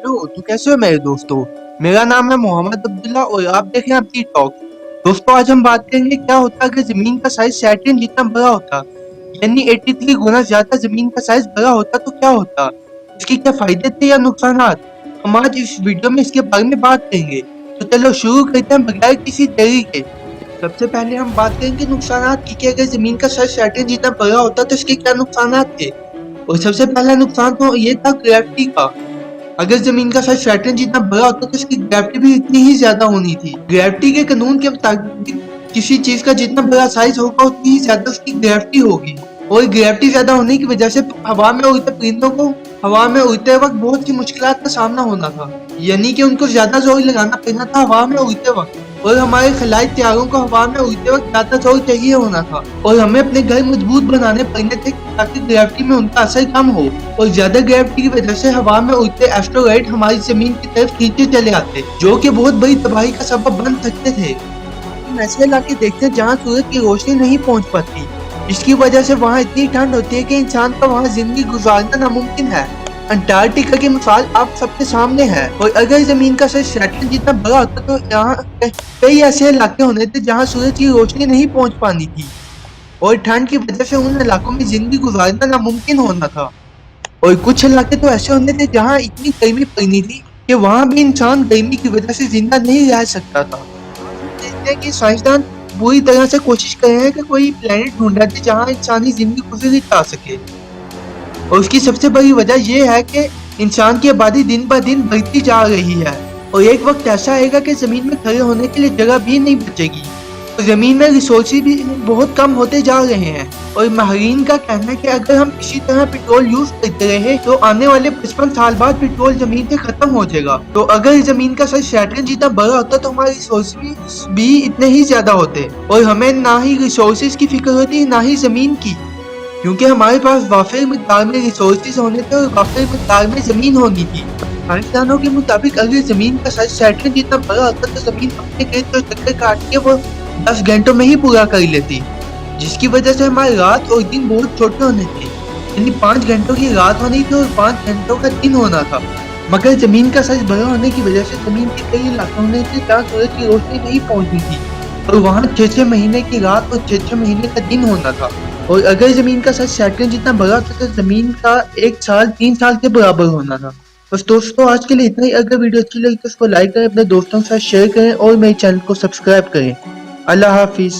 Hello, तो कैसे हो मेरे दोस्तों। मेरा नाम है मोहम्मद अब्दुल्ला और आप देख रहे हैं अपनी टॉक। दोस्तों, आज हम बात करेंगे क्या होता अगर जमीन का साइज सैटर्न जितना बड़ा होता, यानी 83 गुना ज्यादा जमीन का साइज बड़ा होता तो क्या होता, इसके क्या फायदे थे या नुकसानात। हम आज इस वीडियो में इसके बारे में बात करेंगे। तो चलो शुरू करते हैं बगैर किसी देरी के। सबसे पहले हम बात करेंगे नुकसानात की कि अगर जमीन का साइज सैटर्न जितना बड़ा होता तो इसके क्या नुकसानात थे। और सबसे पहला नुकसान तो ये था ग्रेविटी का। अगर जमीन का साइज सैटर्न जितना बड़ा होता तो इसकी ग्रेविटी भी इतनी ही ज्यादा होनी थी। ग्रेविटी के कानून के मुताबिक किसी चीज का जितना बड़ा साइज होगा उतनी ही ज्यादा उसकी ग्रेविटी होगी। और ग्रेविटी ज्यादा होने की वजह से हवा में उड़ते परिंदों को हवा में उड़ते वक्त बहुत सी मुश्किलात का सामना होना था, यानी कि उनको ज्यादा जोर लगाना पड़ना था हवा में उड़ते वक्त। और हमारे खलाई त्यारों को हवा में उड़ते वक्त ज्यादा जोर चाहिए होना था और हमें अपने घर मजबूत बनाने पड़ने थे ताकि ग्रेविटी में उनका असर कम हो। और ज्यादा ग्रेविटी की वजह से हवा में उड़ते एस्टेरॉयड हमारी जमीन की तरफ खींचे चले आते, जो कि बहुत बड़ी तबाही का सबब बन सकते थे। हम ऐसे इलाके देखते हैं जहाँ सूरज की रोशनी नहीं पहुँच पाती, जिसकी वजह से वहाँ इतनी ठंड होती है कि इंसान का वहाँ जिंदगी गुजारना नामुमकिन है। अंटार्कटिका की मिसाल आप सबके सामने है। और अगर जमीन का साइज सैटर्न जितना बड़ा होता तो यहाँ कई ऐसे इलाके होने थे जहाँ सूरज की रोशनी नहीं पहुँच पानी थी और ठंड की वजह से उन इलाकों में जिंदगी गुजारना नामुमकिन होना था। और कुछ इलाके तो ऐसे होने थे जहाँ इतनी गर्मी पड़नी थी कि वहाँ भी इंसान गर्मी की वजह से जिंदा नहीं रह सकता था। देखते हैं कि साइंसदान पूरी तरह से कोशिश कर रहे हैं कि कोई प्लेनेट ढूंढा जाए जहाँ इंसानी जिंदगी गुजरी जा सके। और उसकी सबसे बड़ी वजह यह है कि इंसान की आबादी दिन ब दिन बढ़ती जा रही है और एक वक्त ऐसा आएगा कि जमीन में खड़े होने के लिए जगह भी नहीं बचेगी। तो जमीन में रिसोर्सेज भी बहुत कम होते जा रहे हैं। और माहिरीन का कहना है कि अगर हम इसी तरह पेट्रोल यूज करते रहे तो आने वाले 55 साल बाद पेट्रोल जमीन से खत्म हो जाएगा। तो अगर जमीन का साइज सैटर्न जितना बड़ा होता तो हमारे रिसोर्सेज भी इतने ही ज्यादा होते और हमें ना ही रिसोर्सेज की फिक्र होती ना ही जमीन की, क्योंकि हमारे पास वाफिर मिकदार में रिसोर्सेज होने थे और वाफिर मिकदार में जमीन होनी थी। साइंसदानों के मुताबिक अगर जमीन का साइज सैटर्न जितना बड़ा होता तो जमीन अपने गिर्द जो चक्कर काट के वो 10 घंटों में ही पूरा कर लेती, जिसकी वजह से हमारी रात और दिन बहुत छोटे होने थे, यानी 5 घंटों की रात होनी थी और 5 घंटों का दिन होना था। मगर जमीन का साइज बड़ा होने की वजह से जमीन के कई इलाके होने थे जहाँ सूरज की रोशनी नहीं पहुंचती थी और वहाँ 6-6 महीने की रात और 6-6 महीने का दिन होना था। और अगर जमीन का साइज सैटर्न जितना बड़ा था तो जमीन का 1 साल 3 साल के बराबर होना था। बस दोस्तों, आज के लिए इतना ही। अगर वीडियो अच्छी लगी तो उसको लाइक करें, अपने दोस्तों के साथ शेयर करें और मेरे चैनल को सब्सक्राइब करें। अल्लाह हाफिज।